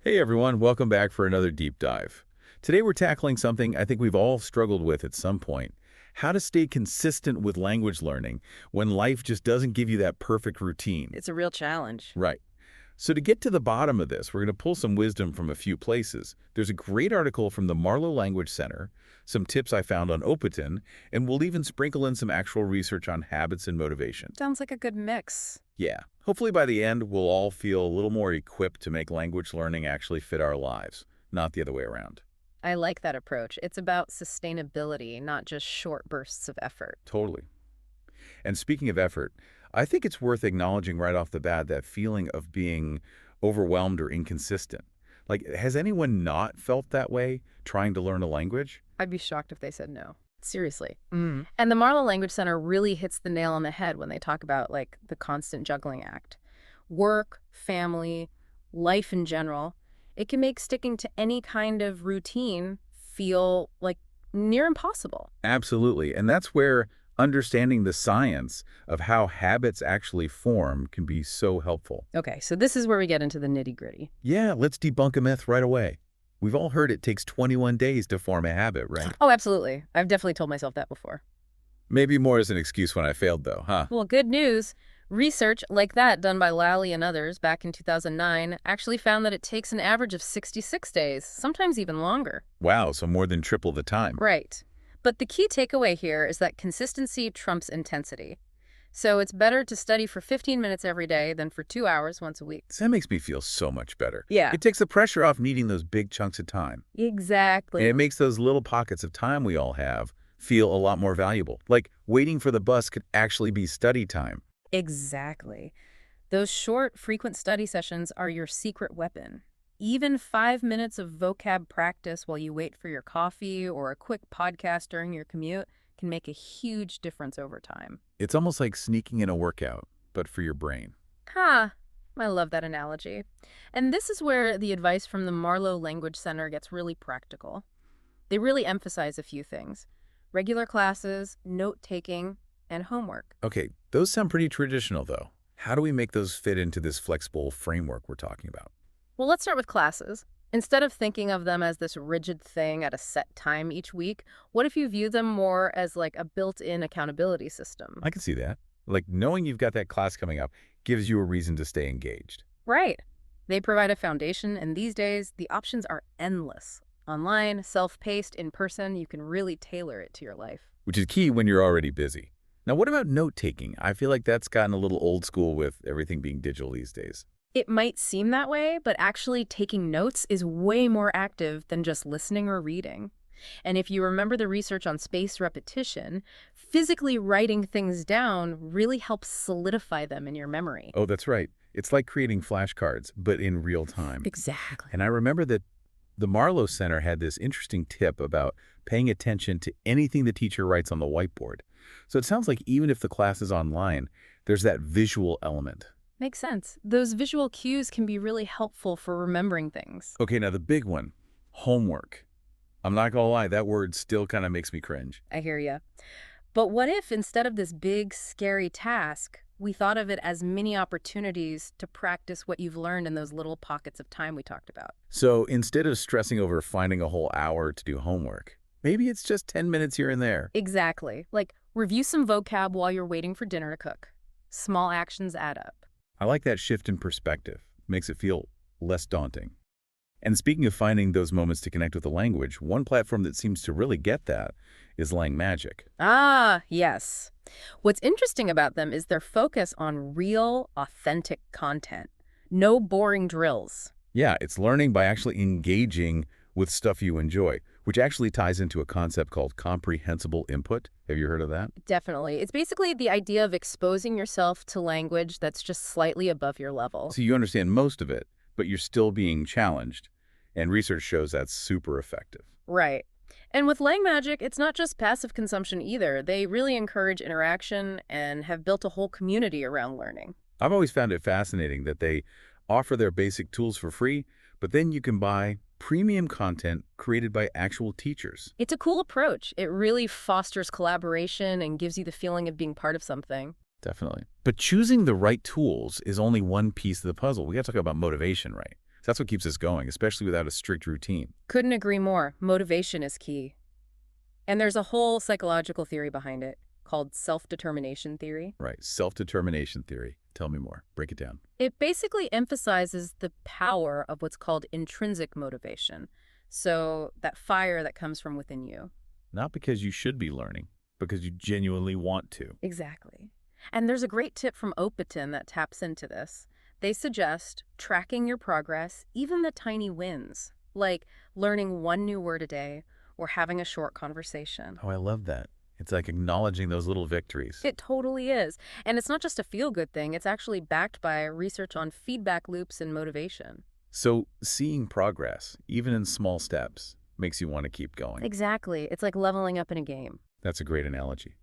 Hey everyone, welcome back for another deep dive. Today we're tackling something I think we've all struggled with at some point. How to stay consistent with language learning when life just doesn't give you that perfect routine. It's a real challenge. Right. So to get to the bottom of this, we're going to pull some wisdom from a few places. There's a great article from the Marlowe Language Center, some tips I found on Opaton, and we'll even sprinkle in some actual research on habits and motivation. Sounds like a good mix. Yeah, hopefully by the end, we'll all feel a little more equipped to make language learning actually fit our lives, not the other way around. I like that approach. It's about sustainability, not just short bursts of effort. Totally. And speaking of effort, I think it's worth acknowledging right off the bat that feeling of being overwhelmed or inconsistent. Like, has anyone not felt that way trying to learn a language? I'd be shocked if they said no. Seriously. And the Marlowe Language Center really hits the nail on the head when they talk about, like, the constant juggling act. Work, family, life in general. It can make sticking to any kind of routine feel, like, near impossible. Absolutely. And that's where understanding the science of how habits actually form can be so helpful. Okay, so this is where we get into the nitty-gritty. Yeah, let's debunk a myth right away. We've all heard it takes 21 days to form a habit, right? Oh, absolutely. I've definitely told myself that before. Maybe more as an excuse when I failed, though, huh? Well, good news. Research like that done by Lally and others back in 2009 actually found that it takes an average of 66 days, sometimes even longer. Wow, so more than triple the time. Right. But the key takeaway here is that consistency trumps intensity. So it's better to study for 15 minutes every day than for 2 hours once a week. That makes me feel so much better. Yeah. It takes the pressure off needing those big chunks of time. Exactly. And it makes those little pockets of time we all have feel a lot more valuable. Like waiting for the bus could actually be study time. Exactly. Those short, frequent study sessions are your secret weapon. Even 5 minutes of vocab practice while you wait for your coffee or a quick podcast during your commute can make a huge difference over time. It's almost like sneaking in a workout, but for your brain. Ha! I love that analogy. And this is where the advice from the Marlowe Language Center gets really practical. They really emphasize a few things: regular classes, note-taking, and homework. Okay, those sound pretty traditional, though. How do we make those fit into this flexible framework we're talking about? Well, let's start with classes. Instead of thinking of them as this rigid thing at a set time each week, what if you view them more as like a built-in accountability system? I can see that. Like knowing you've got that class coming up gives you a reason to stay engaged. Right. They provide a foundation, and these days, the options are endless. Online, self-paced, in person, you can really tailor it to your life. Which is key when you're already busy. Now, what about note-taking? I feel like that's gotten a little old school with everything being digital these days. It might seem that way, but actually taking notes is way more active than just listening or reading. And if you remember the research on spaced repetition, physically writing things down really helps solidify them in your memory. Oh, that's right. It's like creating flashcards, but in real time. Exactly. And I remember that the Marlowe Center had this interesting tip about paying attention to anything the teacher writes on the whiteboard. So it sounds like even if the class is online, there's that visual element. Makes sense. Those visual cues can be really helpful for remembering things. Okay, now the big one, homework. I'm not gonna lie, that word still kind of makes me cringe. I hear ya. But what if instead of this big, scary task, we thought of it as mini opportunities to practice what you've learned in those little pockets of time we talked about? So instead of stressing over finding a whole hour to do homework, maybe it's just 10 minutes here and there. Exactly. Like, review some vocab while you're waiting for dinner to cook. Small actions add up. I like that shift in perspective. Makes it feel less daunting. And speaking of finding those moments to connect with the language, one platform that seems to really get that is Lang Magic. Ah, yes. What's interesting about them is their focus on real, authentic content. No boring drills. Yeah, it's learning by actually engaging with stuff you enjoy, which actually ties into a concept called comprehensible input. Have you heard of that? Definitely. It's basically the idea of exposing yourself to language that's just slightly above your level. So you understand most of it, but you're still being challenged. And research shows that's super effective. Right. And with Lang Magic, it's not just passive consumption either. They really encourage interaction and have built a whole community around learning. I've always found it fascinating that they offer their basic tools for free, but then you can buy premium content created by actual teachers. It's a cool approach. It really fosters collaboration and gives you the feeling of being part of something. Definitely. But choosing the right tools is only one piece of the puzzle. We got to talk about motivation, right? That's what keeps us going, especially without a strict routine. Couldn't agree more. Motivation is key. And there's a whole psychological theory behind it called self-determination theory. Right. Self-determination theory. Tell me more. Break it down. It basically emphasizes the power of what's called intrinsic motivation. So that fire that comes from within you. Not because you should be learning, because you genuinely want to. Exactly. And there's a great tip from Opiton that taps into this. They suggest tracking your progress, even the tiny wins, like learning one new word a day or having a short conversation. Oh, I love that. It's like acknowledging those little victories. It totally is. And it's not just a feel-good thing. It's actually backed by research on feedback loops and motivation. So seeing progress, even in small steps, makes you want to keep going. Exactly. It's like leveling up in a game. That's a great analogy.